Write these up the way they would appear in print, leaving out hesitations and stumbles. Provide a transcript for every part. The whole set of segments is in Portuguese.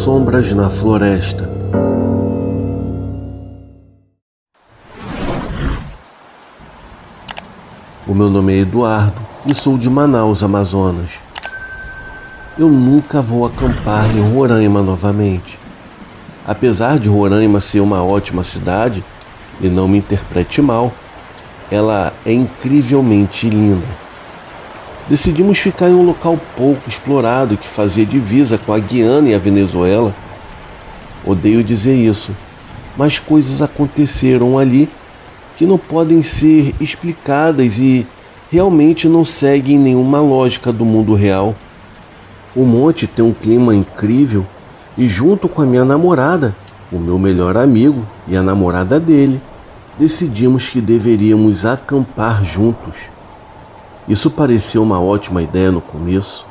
Sombras na Floresta. O meu nome é Eduardo e sou de Manaus, Amazonas. Eu nunca vou acampar em Roraima novamente. Apesar de Roraima ser uma ótima cidade, e não me interprete mal, ela é incrivelmente linda. Decidimos ficar em um local pouco explorado que fazia divisa com a Guiana e a Venezuela. Odeio dizer isso, mas coisas aconteceram ali que não podem ser explicadas e realmente não seguem nenhuma lógica do mundo real. O monte tem um clima incrível e junto com a minha namorada, o meu melhor amigo e a namorada dele, decidimos que deveríamos acampar juntos. Isso pareceu uma ótima ideia no começo.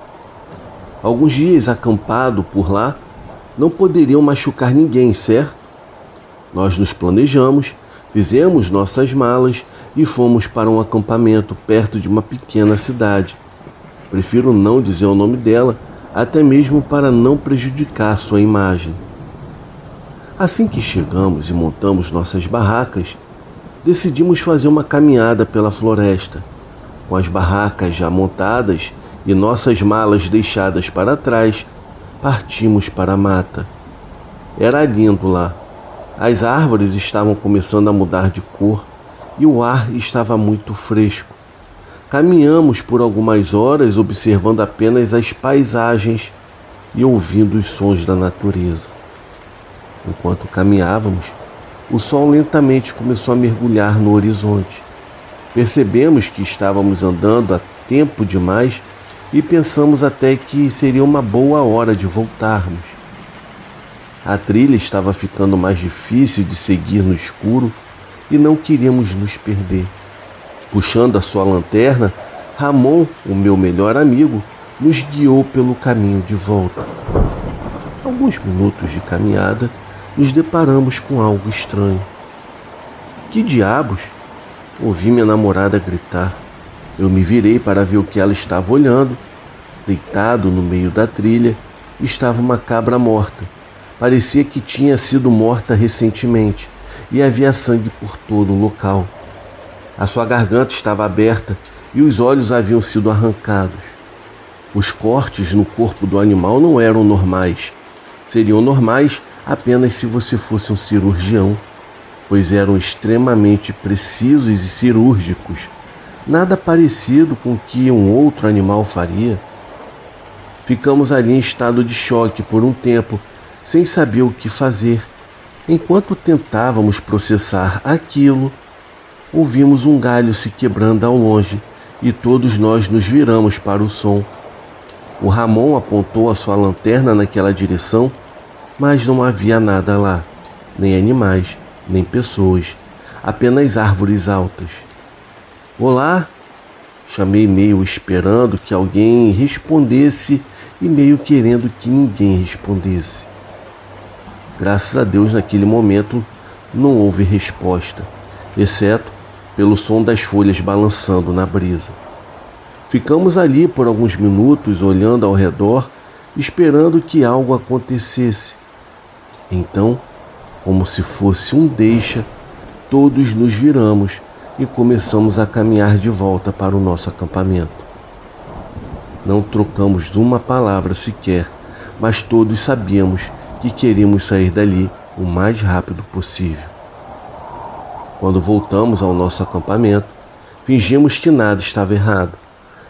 Alguns dias acampado por lá não poderiam machucar ninguém, certo? Nós nos planejamos, fizemos nossas malas e fomos para um acampamento perto de uma pequena cidade. Prefiro não dizer o nome dela, até mesmo para não prejudicar sua imagem. Assim que chegamos e montamos nossas barracas, decidimos fazer uma caminhada pela floresta. Com as barracas já montadas e nossas malas deixadas para trás, partimos para a mata. Era lindo lá. As árvores estavam começando a mudar de cor e o ar estava muito fresco. Caminhamos por algumas horas observando apenas as paisagens e ouvindo os sons da natureza. Enquanto caminhávamos, o sol lentamente começou a mergulhar no horizonte. Percebemos que estávamos andando há tempo demais e pensamos até que seria uma boa hora de voltarmos. A trilha estava ficando mais difícil de seguir no escuro e não queríamos nos perder. Puxando a sua lanterna, Ramon, o meu melhor amigo, nos guiou pelo caminho de volta. Alguns minutos de caminhada, nos deparamos com algo estranho. Que diabos? Ouvi minha namorada gritar. Eu me virei para ver o que ela estava olhando. Deitado no meio da trilha, estava uma cabra morta. Parecia que tinha sido morta recentemente e havia sangue por todo o local. A sua garganta estava aberta e os olhos haviam sido arrancados. Os cortes no corpo do animal não eram normais. Seriam normais apenas se você fosse um cirurgião, pois eram extremamente precisos e cirúrgicos, nada parecido com o que um outro animal faria. Ficamos ali em estado de choque por um tempo, sem saber o que fazer. Enquanto tentávamos processar aquilo, ouvimos um galho se quebrando ao longe e todos nós nos viramos para o som. O Ramon apontou a sua lanterna naquela direção, mas não havia nada lá, nem animais, nem pessoas, apenas árvores altas. Olá! Chamei meio esperando que alguém respondesse e meio querendo que ninguém respondesse. Graças a Deus naquele momento não houve resposta, exceto pelo som das folhas balançando na brisa. Ficamos ali por alguns minutos olhando ao redor, esperando que algo acontecesse. Então, como se fosse um deixa, todos nos viramos e começamos a caminhar de volta para o nosso acampamento. Não trocamos uma palavra sequer, mas todos sabíamos que queríamos sair dali o mais rápido possível. Quando voltamos ao nosso acampamento, fingimos que nada estava errado.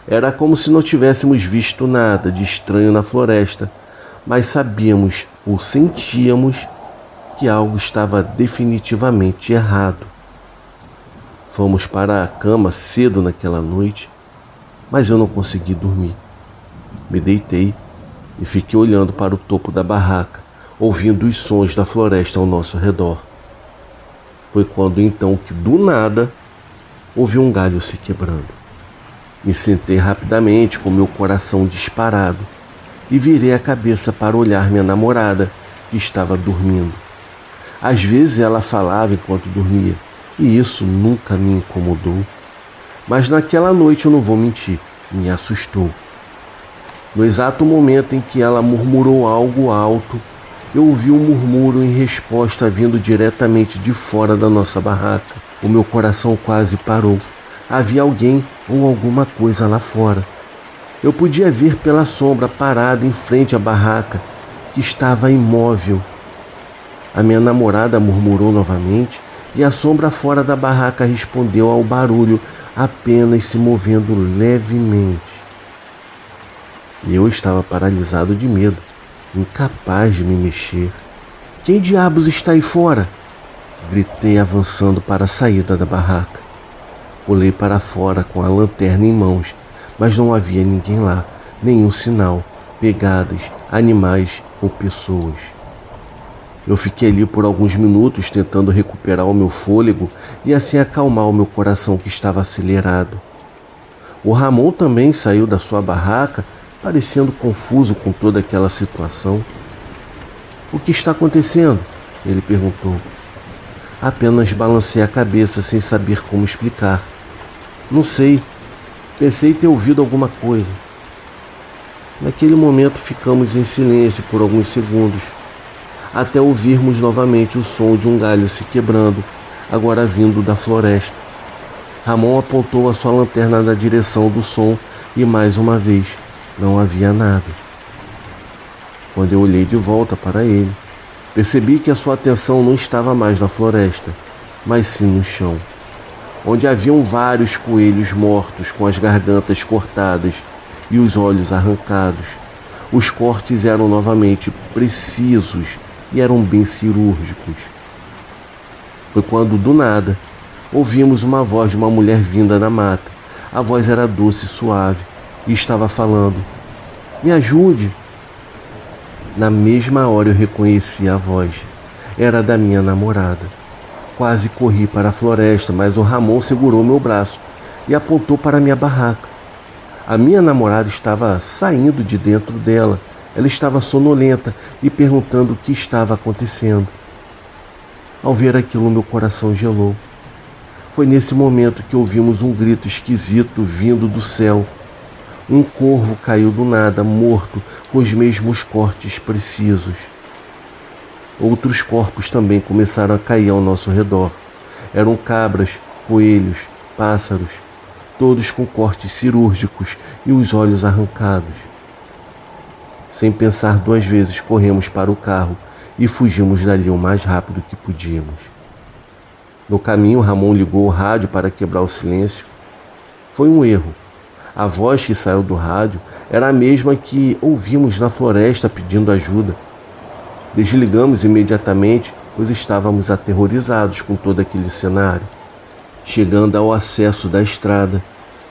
Era como se não tivéssemos visto nada de estranho na floresta, mas sabíamos ou sentíamos que algo estava definitivamente errado. Fomos para a cama cedo naquela noite, mas eu não consegui dormir. Me deitei e fiquei olhando para o topo da barraca, ouvindo os sons da floresta ao nosso redor. Foi quando então que do nada ouvi um galho se quebrando. Me sentei rapidamente com meu coração disparado e virei a cabeça para olhar minha namorada, que estava dormindo. Às vezes ela falava enquanto dormia, e isso nunca me incomodou. Mas naquela noite, eu não vou mentir, me assustou. No exato momento em que ela murmurou algo alto, Eu ouvi um murmúrio em resposta vindo diretamente de fora da nossa barraca. O meu coração quase parou. Havia alguém ou alguma coisa lá fora. Eu podia ver pela sombra parada em frente à barraca, que estava imóvel. A minha namorada murmurou novamente e a sombra fora da barraca respondeu ao barulho, apenas se movendo levemente. E eu estava paralisado de medo, incapaz de me mexer. Quem diabos está aí fora? Gritei, avançando para a saída da barraca. Pulei para fora com a lanterna em mãos, mas não havia ninguém lá, nenhum sinal, pegadas, animais ou pessoas. Eu fiquei ali por alguns minutos tentando recuperar o meu fôlego e assim acalmar o meu coração que estava acelerado. O Ramon também saiu da sua barraca, parecendo confuso com toda aquela situação. O que está acontecendo? Ele perguntou. Apenas balancei a cabeça sem saber como explicar. Não sei. Pensei ter ouvido alguma coisa. Naquele momento ficamos em silêncio por alguns segundos, até ouvirmos novamente o som de um galho se quebrando, agora vindo da floresta. Ramon apontou a sua lanterna na direção do som e mais uma vez não havia nada. Quando eu olhei de volta para ele, percebi que a sua atenção não estava mais na floresta, mas sim no chão, onde haviam vários coelhos mortos com as gargantas cortadas e os olhos arrancados. Os cortes eram novamente precisos e eram bem cirúrgicos. Foi quando, do nada, ouvimos uma voz de uma mulher vinda da mata. A voz era doce e suave e estava falando: "Me ajude!" Na mesma hora eu reconheci a voz. Era da minha namorada. Quase corri para a floresta, mas o Ramon segurou meu braço e apontou para minha barraca. A minha namorada estava saindo de dentro dela. Ela estava sonolenta e perguntando o que estava acontecendo. Ao ver aquilo, meu coração gelou. Foi nesse momento que ouvimos um grito esquisito vindo do céu. Um corvo caiu do nada, morto, com os mesmos cortes precisos. Outros corpos também começaram a cair ao nosso redor. Eram cabras, coelhos, pássaros, todos com cortes cirúrgicos e os olhos arrancados. Sem pensar duas vezes, corremos para o carro e fugimos dali o mais rápido que podíamos. No caminho, Ramon ligou o rádio para quebrar o silêncio. Foi um erro. A voz que saiu do rádio era a mesma que ouvimos na floresta pedindo ajuda. Desligamos imediatamente, pois estávamos aterrorizados com todo aquele cenário. Chegando ao acesso da estrada,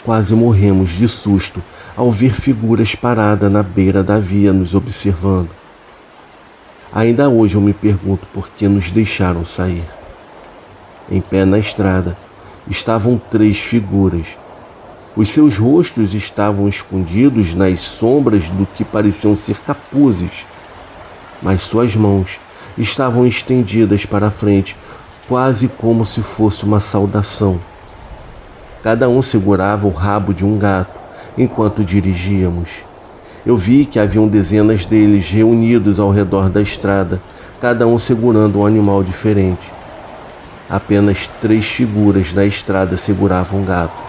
quase morremos de susto ao ver figuras paradas na beira da via nos observando. Ainda hoje eu me pergunto por que nos deixaram sair. Em pé na estrada estavam 3 figuras. Os seus rostos estavam escondidos nas sombras do que pareciam ser capuzes, mas suas mãos estavam estendidas para a frente, quase como se fosse uma saudação. Cada um segurava o rabo de um gato enquanto dirigíamos. Eu vi que haviam dezenas deles reunidos ao redor da estrada, cada um segurando um animal diferente. Apenas 3 figuras na estrada seguravam gatos.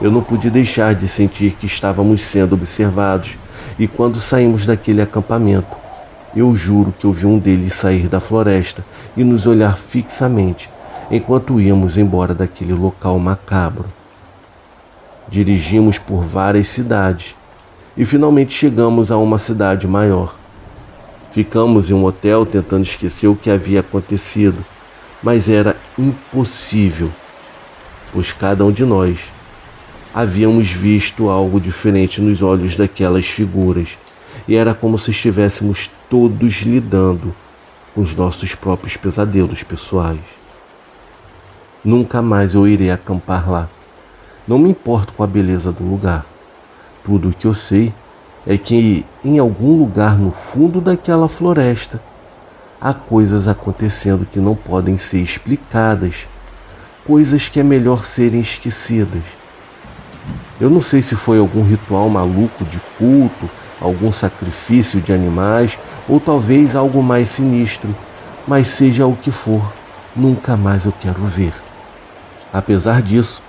Eu não pude deixar de sentir que estávamos sendo observados, e quando saímos daquele acampamento, eu juro que eu vi um deles sair da floresta e nos olhar fixamente, enquanto íamos embora daquele local macabro. Dirigimos por várias cidades e finalmente chegamos a uma cidade maior. Ficamos em um hotel tentando esquecer o que havia acontecido, mas era impossível, pois cada um de nós havíamos visto algo diferente nos olhos daquelas figuras, e era como se estivéssemos todos lidando com os nossos próprios pesadelos pessoais. Nunca mais eu irei acampar lá. Não me importo com a beleza do lugar. Tudo o que eu sei é que em algum lugar no fundo daquela floresta há coisas acontecendo que não podem ser explicadas, coisas que é melhor serem esquecidas. Eu não sei se foi algum ritual maluco de culto algum sacrifício de animais ou talvez algo mais sinistro, mas seja o que for, nunca mais eu quero ver. Apesar disso,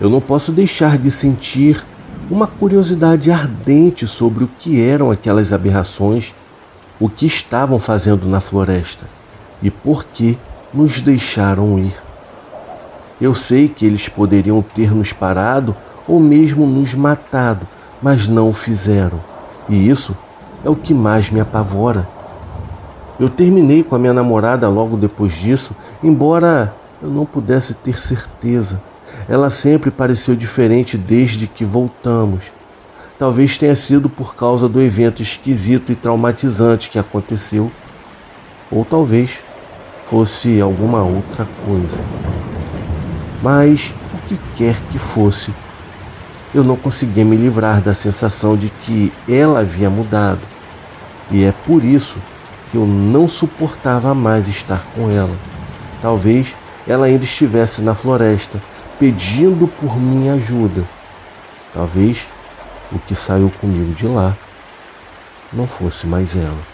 eu não posso deixar de sentir uma curiosidade ardente sobre o que eram aquelas aberrações, o que estavam fazendo na floresta e por que nos deixaram ir. Eu sei que eles poderiam ter nos parado ou mesmo nos matado, mas não o fizeram. E isso é o que mais me apavora. Eu terminei com a minha namorada logo depois disso, embora eu não pudesse ter certeza. Ela sempre pareceu diferente desde que voltamos. Talvez tenha sido por causa do evento esquisito e traumatizante que aconteceu. Ou talvez fosse alguma outra coisa. Mas o que quer que fosse, eu não conseguia me livrar da sensação de que ela havia mudado. E é por isso que eu não suportava mais estar com ela. Talvez ela ainda estivesse na floresta, pedindo por minha ajuda. Talvez o que saiu comigo de lá não fosse mais ela.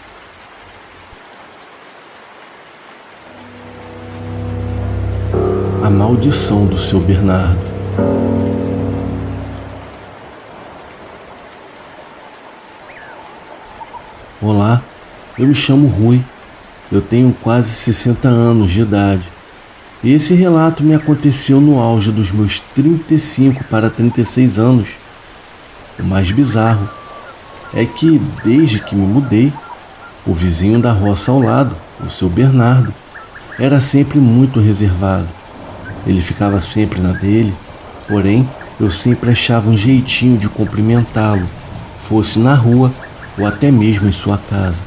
A maldição do seu Bernardo. Olá, eu me chamo Rui, eu tenho quase 60 anos de idade. E esse relato me aconteceu no auge dos meus 35 para 36 anos. O mais bizarro é que, desde que me mudei, o vizinho da roça ao lado, o seu Bernardo, era sempre muito reservado. Ele ficava sempre na dele, porém eu sempre achava um jeitinho de cumprimentá-lo, fosse na rua ou até mesmo em sua casa.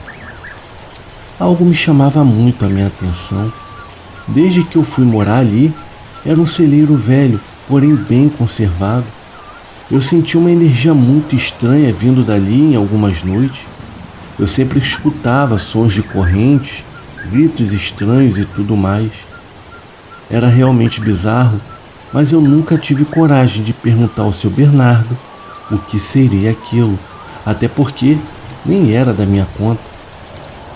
Algo me chamava muito a minha atenção. Desde que eu fui morar ali, era um celeiro velho, porém bem conservado. Eu senti uma energia muito estranha vindo dali em algumas noites. Eu sempre escutava sons de correntes, gritos estranhos e tudo mais. Era realmente bizarro, mas eu nunca tive coragem de perguntar ao seu Bernardo o que seria aquilo, até porque nem era da minha conta.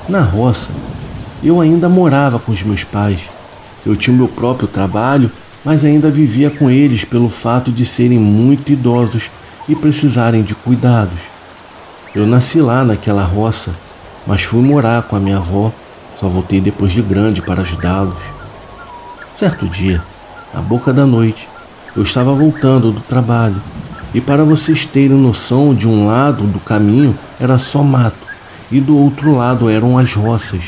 Na roça, eu ainda morava com os meus pais. Eu tinha o meu próprio trabalho, mas ainda vivia com eles pelo fato de serem muito idosos e precisarem de cuidados. Eu nasci lá naquela roça, mas fui morar com a minha avó. Só voltei depois de grande para ajudá-los. Certo dia, na boca da noite, eu estava voltando do trabalho e, para vocês terem noção, de um lado do caminho era só mato e do outro lado eram as roças.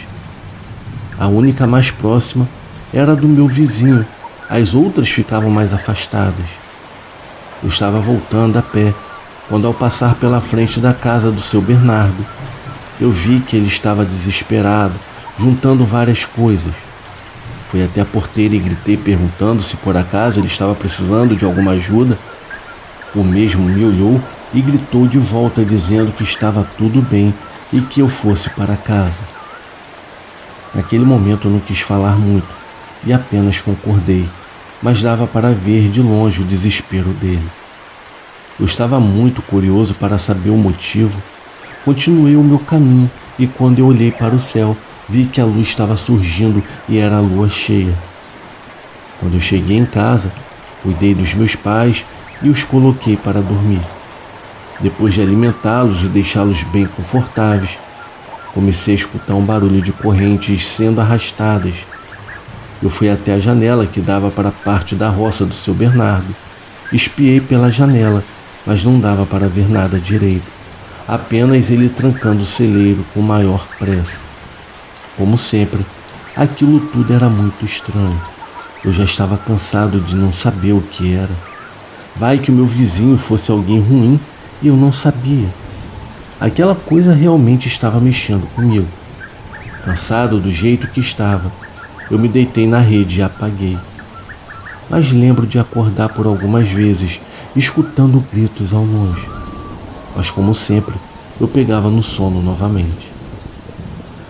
A única mais próxima era do meu vizinho, as outras ficavam mais afastadas. Eu estava voltando a pé, quando ao passar pela frente da casa do seu Bernardo, eu vi que ele estava desesperado, juntando várias coisas. Fui até a porteira e gritei perguntando se por acaso ele estava precisando de alguma ajuda. O mesmo me olhou e gritou de volta dizendo que estava tudo bem e que eu fosse para casa. Naquele momento eu não quis falar muito e apenas concordei, mas dava para ver de longe o desespero dele. Eu estava muito curioso para saber o motivo. Continuei o meu caminho e, quando eu olhei para o céu, vi que a luz estava surgindo e era a lua cheia. Quando eu cheguei em casa, cuidei dos meus pais e os coloquei para dormir. Depois de alimentá-los e deixá-los bem confortáveis, comecei a escutar um barulho de correntes sendo arrastadas. Eu fui até a janela que dava para a parte da roça do seu Bernardo. Espiei pela janela, mas não dava para ver nada direito. Apenas ele trancando o celeiro com maior pressa. Como sempre, aquilo tudo era muito estranho. Eu já estava cansado de não saber o que era. Vai que o meu vizinho fosse alguém ruim e eu não sabia. Aquela coisa realmente estava mexendo comigo. Cansado do jeito que estava, eu me deitei na rede e apaguei. Mas lembro de acordar por algumas vezes, escutando gritos ao longe. Mas como sempre, eu pegava no sono novamente.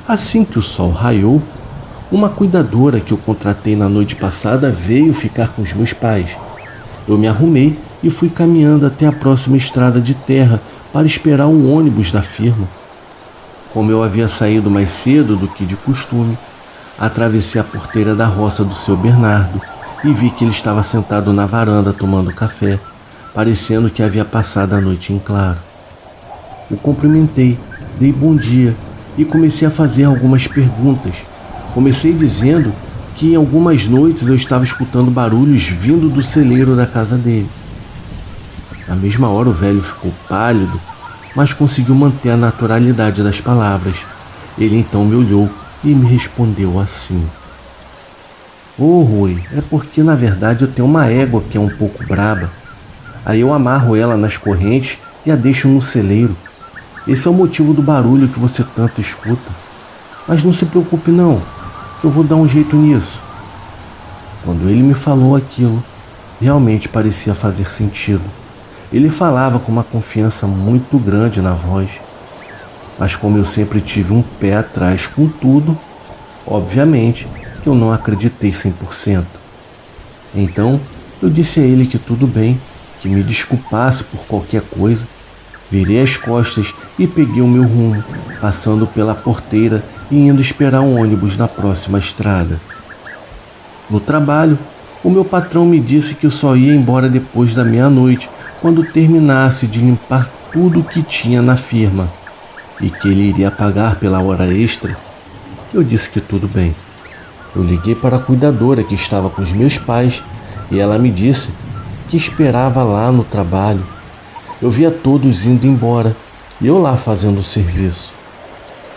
Assim que o sol raiou, uma cuidadora que eu contratei na noite passada veio ficar com os meus pais. Eu me arrumei e fui caminhando até a próxima estrada de terra para esperar um ônibus da firma. Como eu havia saído mais cedo do que de costume, atravessei a porteira da roça do seu Bernardo e vi que ele estava sentado na varanda tomando café, parecendo que havia passado a noite em claro. O cumprimentei, dei bom dia e comecei a fazer algumas perguntas. Comecei dizendo que em algumas noites eu estava escutando barulhos vindo do celeiro da casa dele. Na mesma hora o velho ficou pálido, mas conseguiu manter a naturalidade das palavras. Ele então me olhou e me respondeu assim: "Ô Rui, é porque na verdade eu tenho uma égua que é um pouco braba. Aí eu amarro ela nas correntes e a deixo no celeiro. Esse é o motivo do barulho que você tanto escuta. Mas não se preocupe não, eu vou dar um jeito nisso." Quando ele me falou aquilo, realmente parecia fazer sentido. Ele falava com uma confiança muito grande na voz. Mas como eu sempre tive um pé atrás com tudo, obviamente que eu não acreditei 100%. Então eu disse a ele que tudo bem, que me desculpasse por qualquer coisa. Virei as costas e peguei o meu rumo, passando pela porteira e indo esperar um ônibus na próxima estrada. No trabalho, o meu patrão me disse que eu só ia embora depois da meia-noite, quando terminasse de limpar tudo o que tinha na firma, e que ele iria pagar pela hora extra. Eu disse que tudo bem. Eu liguei para a cuidadora que estava com os meus pais e ela me disse que esperava lá no trabalho. Eu via todos indo embora e eu lá fazendo o serviço.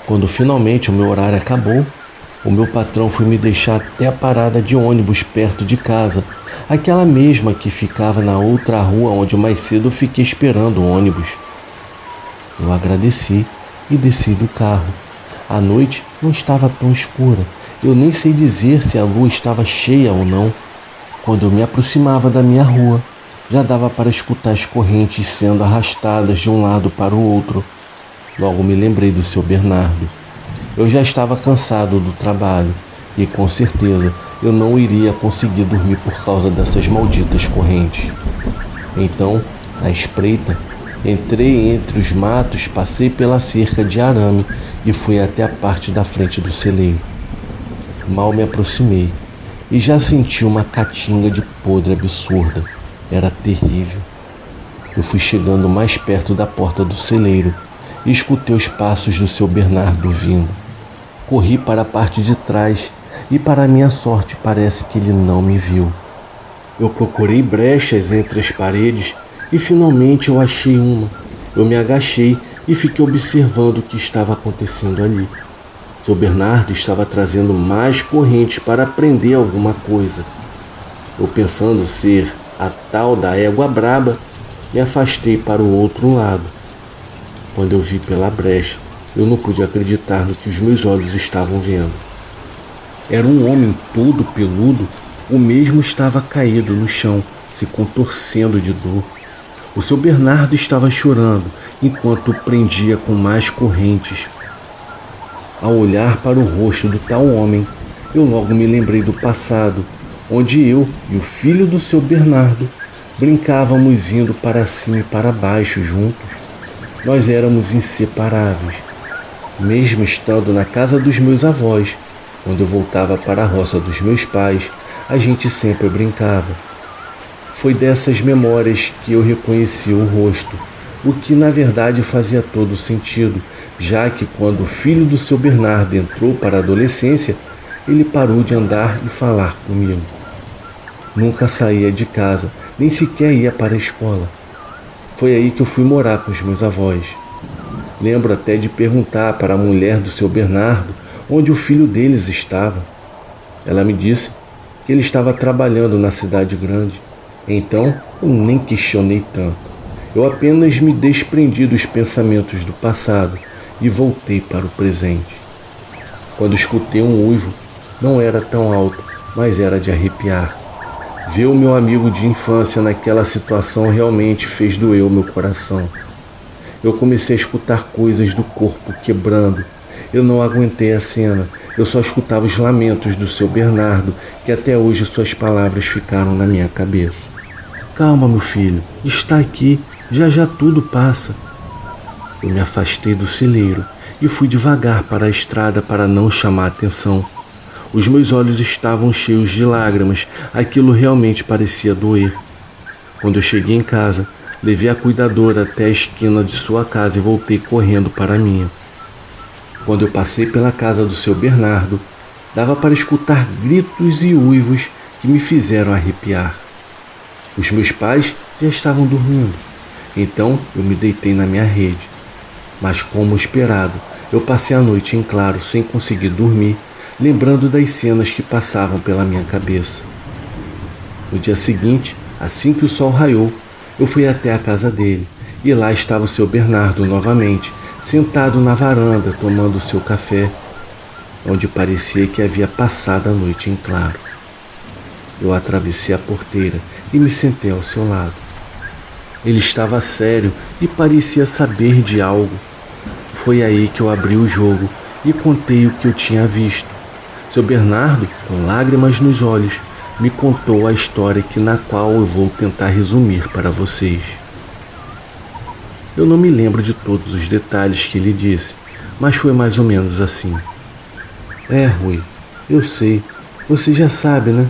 Quando finalmente o meu horário acabou, o meu patrão foi me deixar até a parada de ônibus perto de casa, aquela mesma que ficava na outra rua onde mais cedo eu fiquei esperando o ônibus. Eu agradeci e desci do carro. A noite não estava tão escura. Eu nem sei dizer se a lua estava cheia ou não. Quando eu me aproximava da minha rua, já dava para escutar as correntes sendo arrastadas de um lado para o outro. Logo me lembrei do seu Bernardo. Eu já estava cansado do trabalho e com certeza eu não iria conseguir dormir por causa dessas malditas correntes. Então, na espreita, entrei entre os matos, passei pela cerca de arame e fui até a parte da frente do celeiro. Mal me aproximei e já senti uma catinga de podre absurda. Era terrível. Eu fui chegando mais perto da porta do celeiro e escutei os passos do seu Bernardo vindo. Corri para a parte de trás e, para minha sorte, parece que ele não me viu. Eu procurei brechas entre as paredes e finalmente eu achei uma. Eu me agachei e fiquei observando o que estava acontecendo ali. Seu Bernardo estava trazendo mais correntes para prender alguma coisa. Eu, pensando ser a tal da égua braba, me afastei para o outro lado. Quando eu vi pela brecha, eu não pude acreditar no que os meus olhos estavam vendo. Era um homem todo peludo, o mesmo estava caído no chão, se contorcendo de dor. O seu Bernardo estava chorando, enquanto o prendia com mais correntes. Ao olhar para o rosto do tal homem, eu logo me lembrei do passado, onde eu e o filho do seu Bernardo brincávamos indo para cima e para baixo juntos. Nós éramos inseparáveis. Mesmo estando na casa dos meus avós, quando eu voltava para a roça dos meus pais, a gente sempre brincava. Foi dessas memórias que eu reconheci o rosto, o que na verdade fazia todo sentido, já que quando o filho do seu Bernardo entrou para a adolescência, ele parou de andar e falar comigo. Nunca saía de casa, nem sequer ia para a escola. Foi aí que eu fui morar com os meus avós. Lembro até de perguntar para a mulher do seu Bernardo onde o filho deles estava. Ela me disse que ele estava trabalhando na cidade grande. Então eu nem questionei tanto. Eu apenas me desprendi dos pensamentos do passado e voltei para o presente. Quando escutei um uivo, não era tão alto, mas era de arrepiar. Ver o meu amigo de infância naquela situação realmente fez doer o meu coração. Eu comecei a escutar coisas do corpo quebrando. Eu não aguentei a cena. Eu só escutava os lamentos do seu Bernardo, que até hoje suas palavras ficaram na minha cabeça. Calma, meu filho. Está aqui. Já já tudo passa. Eu me afastei do celeiro e fui devagar para a estrada para não chamar atenção. Os meus olhos estavam cheios de lágrimas, aquilo realmente parecia doer. Quando eu cheguei em casa, levei a cuidadora até a esquina de sua casa e voltei correndo para a minha. Quando eu passei pela casa do seu Bernardo, dava para escutar gritos e uivos que me fizeram arrepiar. Os meus pais já estavam dormindo, então eu me deitei na minha rede. Mas como esperado, eu passei a noite em claro sem conseguir dormir, lembrando das cenas que passavam pela minha cabeça. No dia seguinte, assim que o sol raiou, eu fui até a casa dele, e lá estava o seu Bernardo novamente, sentado na varanda tomando seu café, onde parecia que havia passado a noite em claro. Eu atravessei a porteira e me sentei ao seu lado. Ele estava sério e parecia saber de algo. Foi aí que eu abri o jogo e contei o que eu tinha visto. Seu Bernardo, com lágrimas nos olhos, me contou a história na qual eu vou tentar resumir para vocês. Eu não me lembro de todos os detalhes que ele disse, mas foi mais ou menos assim. Rui, eu sei, você já sabe, né?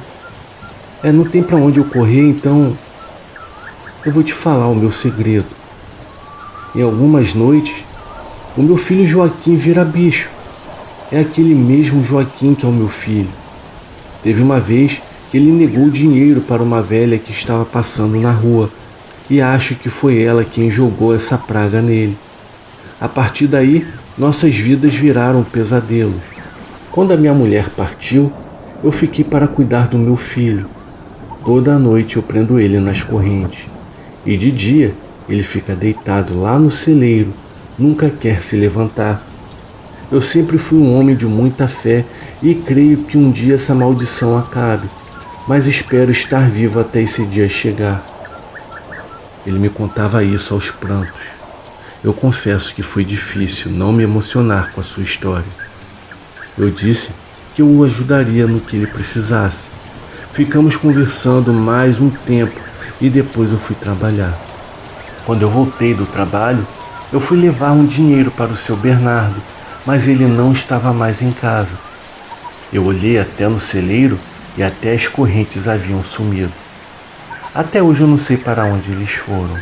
Não tem para onde eu correr, então eu vou te falar o meu segredo. Em algumas noites, o meu filho Joaquim vira bicho. É aquele mesmo Joaquim que é o meu filho. Teve uma vez que ele negou dinheiro para uma velha que estava passando na rua e acho que foi ela quem jogou essa praga nele. A partir daí, nossas vidas viraram pesadelos. Quando a minha mulher partiu, eu fiquei para cuidar do meu filho. Toda noite eu prendo ele nas correntes. E de dia, ele fica deitado lá no celeiro, nunca quer se levantar. Eu sempre fui um homem de muita fé e creio que um dia essa maldição acabe, mas espero estar vivo até esse dia chegar. Ele me contava isso aos prantos. Eu confesso que foi difícil não me emocionar com a sua história. Eu disse que eu o ajudaria no que ele precisasse. Ficamos conversando mais um tempo e depois eu fui trabalhar. Quando eu voltei do trabalho, eu fui levar um dinheiro para o seu Bernardo, mas ele não estava mais em casa. Eu olhei até no celeiro e até as correntes haviam sumido. Até hoje eu não sei para onde eles foram,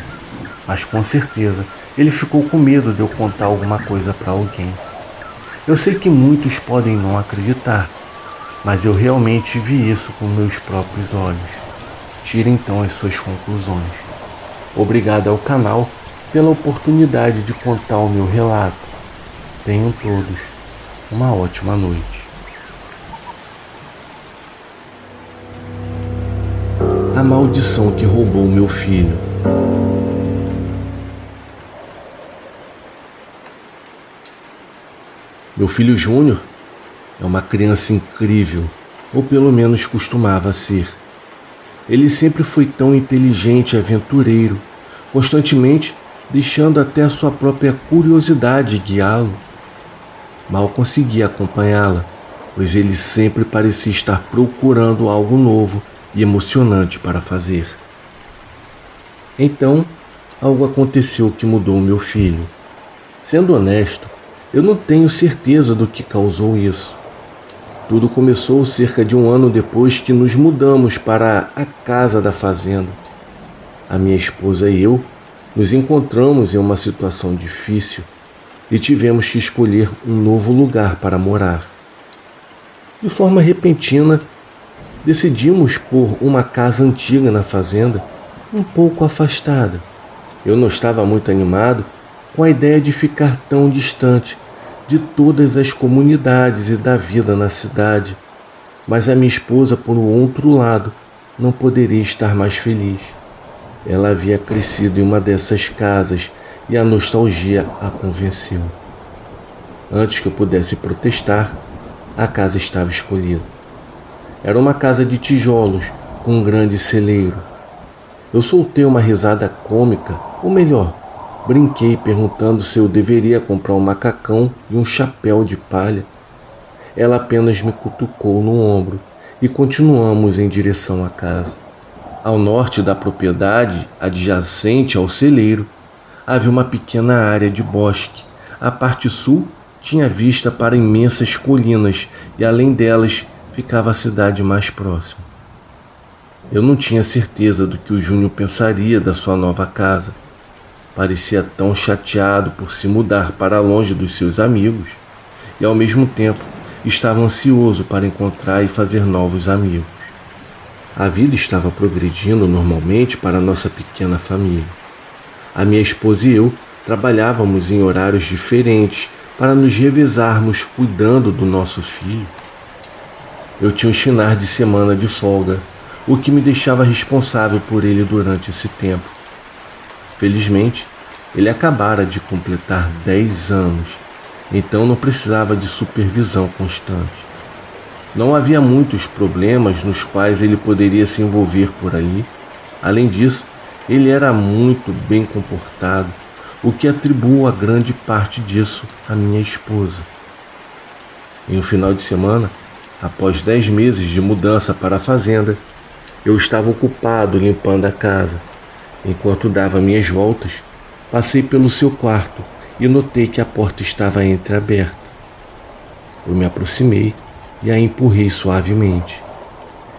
mas com certeza ele ficou com medo de eu contar alguma coisa para alguém. Eu sei que muitos podem não acreditar, mas eu realmente vi isso com meus próprios olhos. Tire então as suas conclusões. Obrigado ao canal pela oportunidade de contar o meu relato. Tenham todos uma ótima noite. A maldição que roubou meu filho. Meu filho Júnior é uma criança incrível, ou pelo menos costumava ser. Ele sempre foi tão inteligente e aventureiro, constantemente deixando até a sua própria curiosidade guiá-lo. Mal conseguia acompanhá-la, pois ele sempre parecia estar procurando algo novo e emocionante para fazer. Então, algo aconteceu que mudou meu filho. Sendo honesto, eu não tenho certeza do que causou isso. Tudo começou cerca de 1 ano depois que nos mudamos para a casa da fazenda. A minha esposa e eu nos encontramos em uma situação difícil e tivemos que escolher um novo lugar para morar. De forma repentina, decidimos pôr uma casa antiga na fazenda, um pouco afastada. Eu não estava muito animado com a ideia de ficar tão distante de todas as comunidades e da vida na cidade, mas a minha esposa, por outro lado, não poderia estar mais feliz. Ela havia crescido em uma dessas casas e a nostalgia a convenceu. Antes que eu pudesse protestar, a casa estava escolhida. Era uma casa de tijolos com um grande celeiro. Eu soltei uma risada cômica, ou melhor, brinquei perguntando se eu deveria comprar um macacão e um chapéu de palha. Ela apenas me cutucou no ombro e continuamos em direção à casa. Ao norte da propriedade, adjacente ao celeiro, havia uma pequena área de bosque. A parte sul tinha vista para imensas colinas e além delas ficava a cidade mais próxima. Eu não tinha certeza do que o Júnior pensaria da sua nova casa. Parecia tão chateado por se mudar para longe dos seus amigos e ao mesmo tempo estava ansioso para encontrar e fazer novos amigos. A vida estava progredindo normalmente para nossa pequena família. A minha esposa e eu trabalhávamos em horários diferentes para nos revezarmos cuidando do nosso filho. Eu tinha um finais de semana de folga, o que me deixava responsável por ele durante esse tempo. Felizmente, ele acabara de completar 10 anos, então não precisava de supervisão constante. Não havia muitos problemas nos quais ele poderia se envolver por ali. Além disso, ele era muito bem comportado, o que atribuo a grande parte disso à minha esposa. Em um final de semana, após 10 meses de mudança para a fazenda, eu estava ocupado limpando a casa. Enquanto dava minhas voltas, passei pelo seu quarto e notei que a porta estava entreaberta. Eu me aproximei e a empurrei suavemente.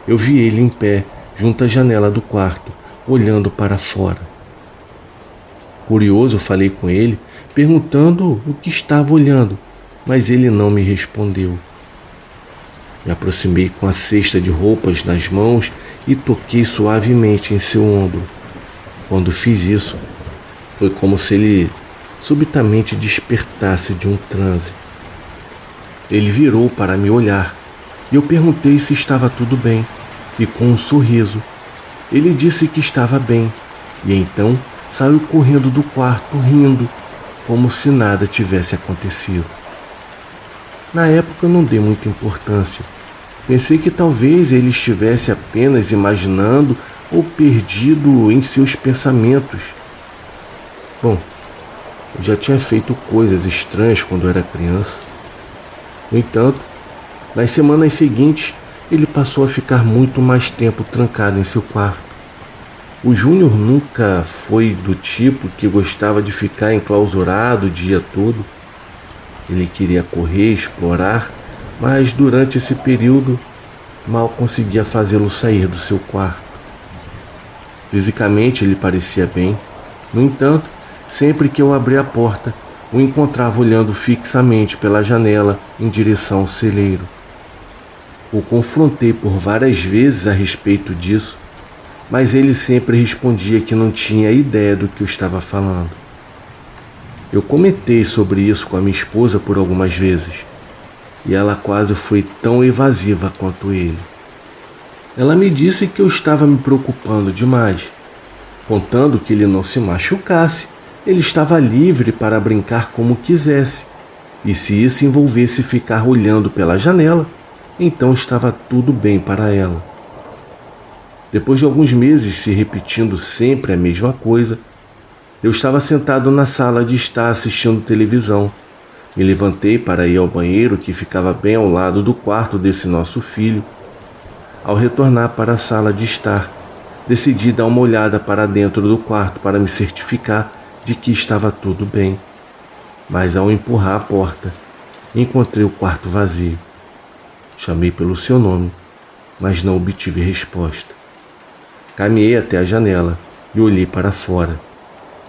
Eu vi ele em pé, junto à janela do quarto, olhando para fora. Curioso, falei com ele, perguntando o que estava olhando, mas ele não me respondeu. Me aproximei com a cesta de roupas nas mãos e toquei suavemente em seu ombro. Quando fiz isso, foi como se ele subitamente despertasse de um transe. Ele virou para me olhar e eu perguntei se estava tudo bem, e com um sorriso, ele disse que estava bem e então saiu correndo do quarto rindo, como se nada tivesse acontecido. Na época eu não dei muita importância. Pensei que talvez ele estivesse apenas imaginando ou perdido em seus pensamentos. Bom, eu já tinha feito coisas estranhas quando era criança. No entanto, nas semanas seguintes, ele passou a ficar muito mais tempo trancado em seu quarto. O Júnior nunca foi do tipo que gostava de ficar enclausurado o dia todo. Ele queria correr, explorar, mas durante esse período mal conseguia fazê-lo sair do seu quarto. Fisicamente ele parecia bem. No entanto, sempre que eu abria a porta, o encontrava olhando fixamente pela janela em direção ao celeiro. O confrontei por várias vezes a respeito disso, mas ele sempre respondia que não tinha ideia do que eu estava falando. Eu comentei sobre isso com a minha esposa por algumas vezes, e ela quase foi tão evasiva quanto ele. Ela me disse que eu estava me preocupando demais, contando que ele não se machucasse, ele estava livre para brincar como quisesse, e se isso envolvesse ficar olhando pela janela, então estava tudo bem para ela. Depois de alguns meses se repetindo sempre a mesma coisa, eu estava sentado na sala de estar assistindo televisão. Me levantei para ir ao banheiro que ficava bem ao lado do quarto desse nosso filho. Ao retornar para a sala de estar, decidi dar uma olhada para dentro do quarto para me certificar de que estava tudo bem. Mas ao empurrar a porta, encontrei o quarto vazio. Chamei pelo seu nome, mas não obtive resposta. Caminhei até a janela e olhei para fora,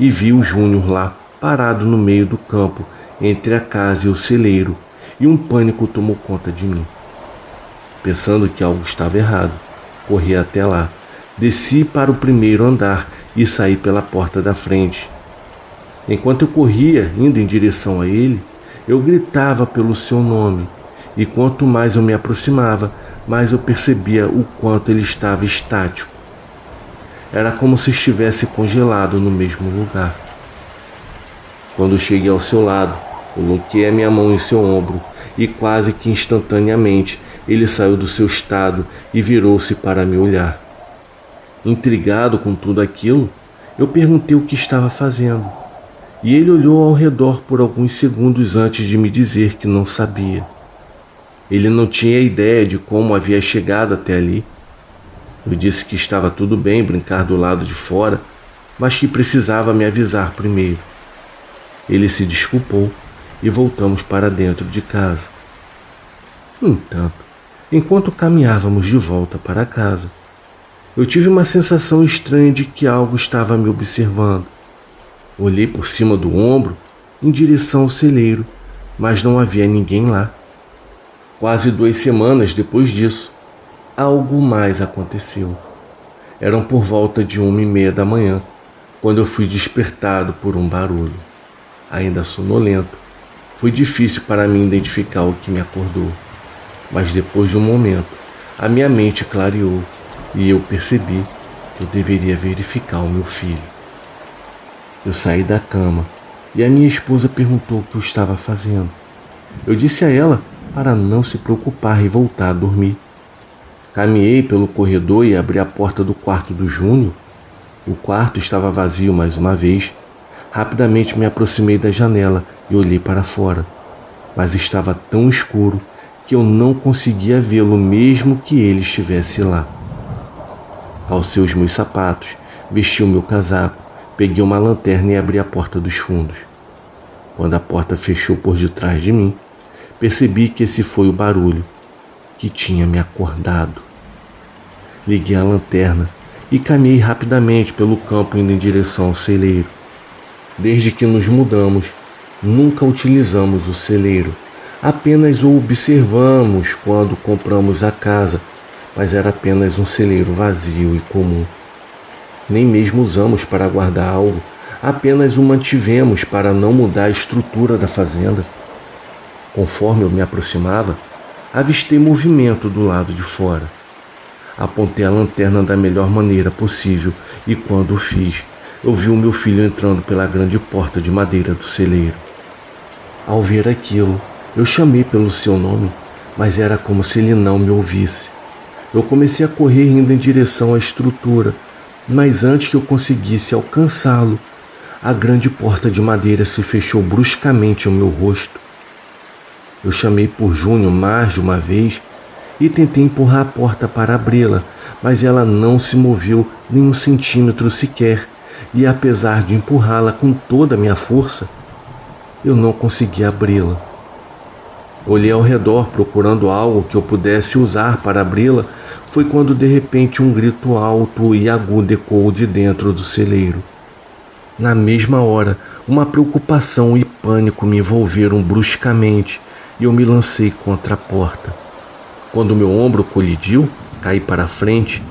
e vi o Júnior lá, parado no meio do campo, entre a casa e o celeiro, e um pânico tomou conta de mim. Pensando que algo estava errado, corri até lá, desci para o primeiro andar e saí pela porta da frente. Enquanto eu corria, indo em direção a ele, eu gritava pelo seu nome, e quanto mais eu me aproximava, mais eu percebia o quanto ele estava estático. Era como se estivesse congelado no mesmo lugar. Quando cheguei ao seu lado, coloquei a minha mão em seu ombro e quase que instantaneamente ele saiu do seu estado e virou-se para me olhar. Intrigado com tudo aquilo, eu perguntei o que estava fazendo, e ele olhou ao redor por alguns segundos antes de me dizer que não sabia. Ele não tinha ideia de como havia chegado até ali. Eu disse que estava tudo bem brincar do lado de fora, mas que precisava me avisar primeiro. Ele se desculpou e voltamos para dentro de casa. No entanto, enquanto caminhávamos de volta para casa, eu tive uma sensação estranha de que algo estava me observando. Olhei por cima do ombro em direção ao celeiro, mas não havia ninguém lá. Quase 2 semanas depois disso, algo mais aconteceu. Eram por volta de 1h30 da manhã, quando eu fui despertado por um barulho. Ainda sonolento, foi difícil para mim identificar o que me acordou. Mas depois de um momento, a minha mente clareou e eu percebi que eu deveria verificar o meu filho. Eu saí da cama e a minha esposa perguntou o que eu estava fazendo. Eu disse a ela para não se preocupar e voltar a dormir. Caminhei pelo corredor e abri a porta do quarto do Júnior. O quarto estava vazio mais uma vez. Rapidamente me aproximei da janela e olhei para fora, mas estava tão escuro que eu não conseguia vê-lo mesmo que ele estivesse lá. Calcei os meus sapatos, vesti o meu casaco, peguei uma lanterna e abri a porta dos fundos. Quando a porta fechou por detrás de mim, percebi que esse foi o barulho que tinha me acordado. Liguei a lanterna e caminhei rapidamente pelo campo indo em direção ao celeiro. Desde que nos mudamos, nunca utilizamos o celeiro. Apenas o observamos quando compramos a casa, mas era apenas um celeiro vazio e comum. Nem mesmo usamos para guardar algo, apenas o mantivemos para não mudar a estrutura da fazenda. Conforme eu me aproximava, avistei movimento do lado de fora. Apontei a lanterna da melhor maneira possível e quando o fiz, eu vi o meu filho entrando pela grande porta de madeira do celeiro. Ao ver aquilo, eu chamei pelo seu nome, mas era como se ele não me ouvisse. Eu comecei a correr indo em direção à estrutura, mas antes que eu conseguisse alcançá-lo, a grande porta de madeira se fechou bruscamente ao meu rosto. Eu chamei por Júnior mais de uma vez e tentei empurrar a porta para abri-la, mas ela não se moveu nem 1 centímetro sequer, e apesar de empurrá-la com toda a minha força, eu não consegui abri-la. Olhei ao redor procurando algo que eu pudesse usar para abri-la. Foi quando de repente um grito alto e agudo ecoou de dentro do celeiro. Na mesma hora, uma preocupação e pânico me envolveram bruscamente e eu me lancei contra a porta. Quando meu ombro colidiu, caí para frente,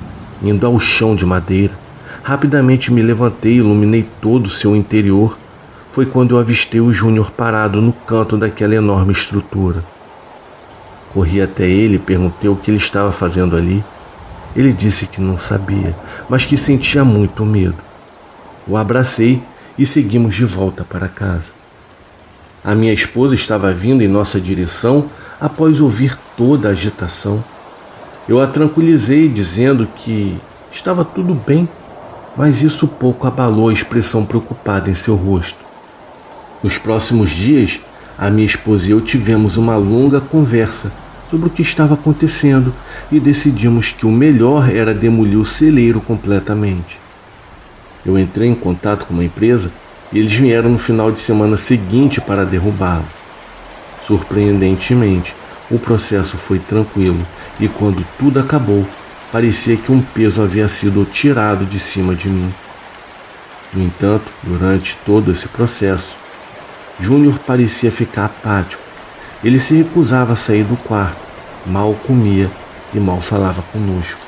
indo ao chão de madeira. Rapidamente me levantei e iluminei todo o seu interior. Foi quando eu avistei o Júnior parado no canto daquela enorme estrutura. Corri até ele e perguntei o que ele estava fazendo ali. Ele disse que não sabia, mas que sentia muito medo. O abracei e seguimos de volta para casa. A minha esposa estava vindo em nossa direção após ouvir toda a agitação. Eu a tranquilizei dizendo que estava tudo bem, mas isso pouco abalou a expressão preocupada em seu rosto. Nos próximos dias, a minha esposa e eu tivemos uma longa conversa sobre o que estava acontecendo e decidimos que o melhor era demolir o celeiro completamente. Eu entrei em contato com uma empresa e eles vieram no final de semana seguinte para derrubá-lo. Surpreendentemente, o processo foi tranquilo e quando tudo acabou, parecia que um peso havia sido tirado de cima de mim. No entanto, durante todo esse processo, Júnior parecia ficar apático. Ele se recusava a sair do quarto, mal comia e mal falava conosco.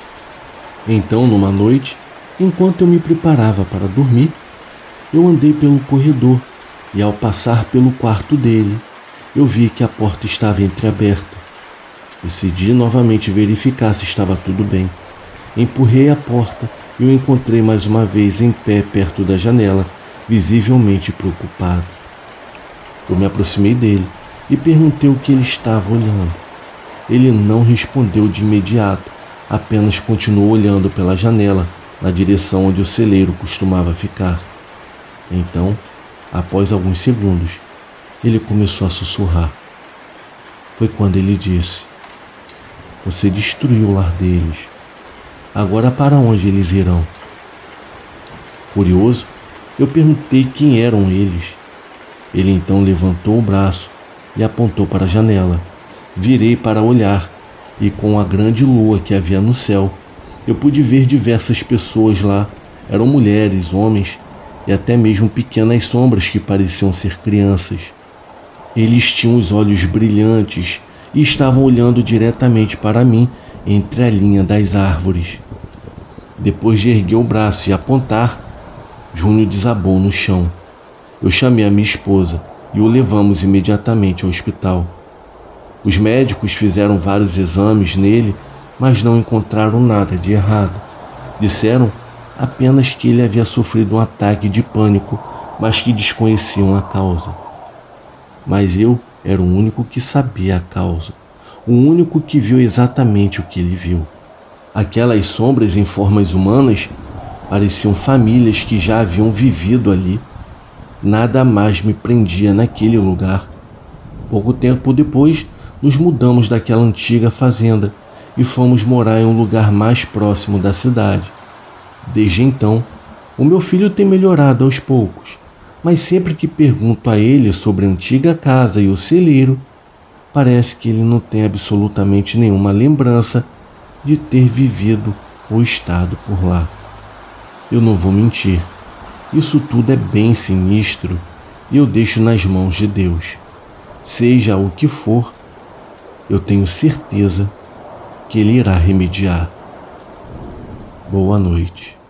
Então, numa noite, enquanto eu me preparava para dormir, eu andei pelo corredor e ao passar pelo quarto dele, eu vi que a porta estava entreaberta. Decidi novamente verificar se estava tudo bem. Empurrei a porta e o encontrei mais uma vez em pé perto da janela, visivelmente preocupado. Eu me aproximei dele e perguntei o que ele estava olhando. Ele não respondeu de imediato, apenas continuou olhando pela janela, na direção onde o celeiro costumava ficar. Então, após alguns segundos, ele começou a sussurrar. Foi quando ele disse: "Você destruiu o lar deles. Agora para onde eles irão?" Curioso, eu perguntei quem eram eles. Ele então levantou o braço e apontou para a janela. Virei para olhar e, com a grande lua que havia no céu, eu pude ver diversas pessoas lá. Eram mulheres, homens e até mesmo pequenas sombras que pareciam ser crianças. Eles tinham os olhos brilhantes e estavam olhando diretamente para mim entre a linha das árvores. Depois de erguer o braço e apontar, Júnior desabou no chão. Eu chamei a minha esposa e o levamos imediatamente ao hospital. Os médicos fizeram vários exames nele, mas não encontraram nada de errado. Disseram apenas que ele havia sofrido um ataque de pânico, mas que desconheciam a causa. Mas eu era o único que sabia a causa, o único que viu exatamente o que ele viu. Aquelas sombras em formas humanas pareciam famílias que já haviam vivido ali. Nada mais me prendia naquele lugar. Pouco tempo depois, nos mudamos daquela antiga fazenda e fomos morar em um lugar mais próximo da cidade. Desde então, o meu filho tem melhorado aos poucos, mas sempre que pergunto a ele sobre a antiga casa e o celeiro, parece que ele não tem absolutamente nenhuma lembrança de ter vivido ou estado por lá. Eu não vou mentir, isso tudo é bem sinistro e eu deixo nas mãos de Deus. Seja o que for, eu tenho certeza que Ele irá remediar. Boa noite.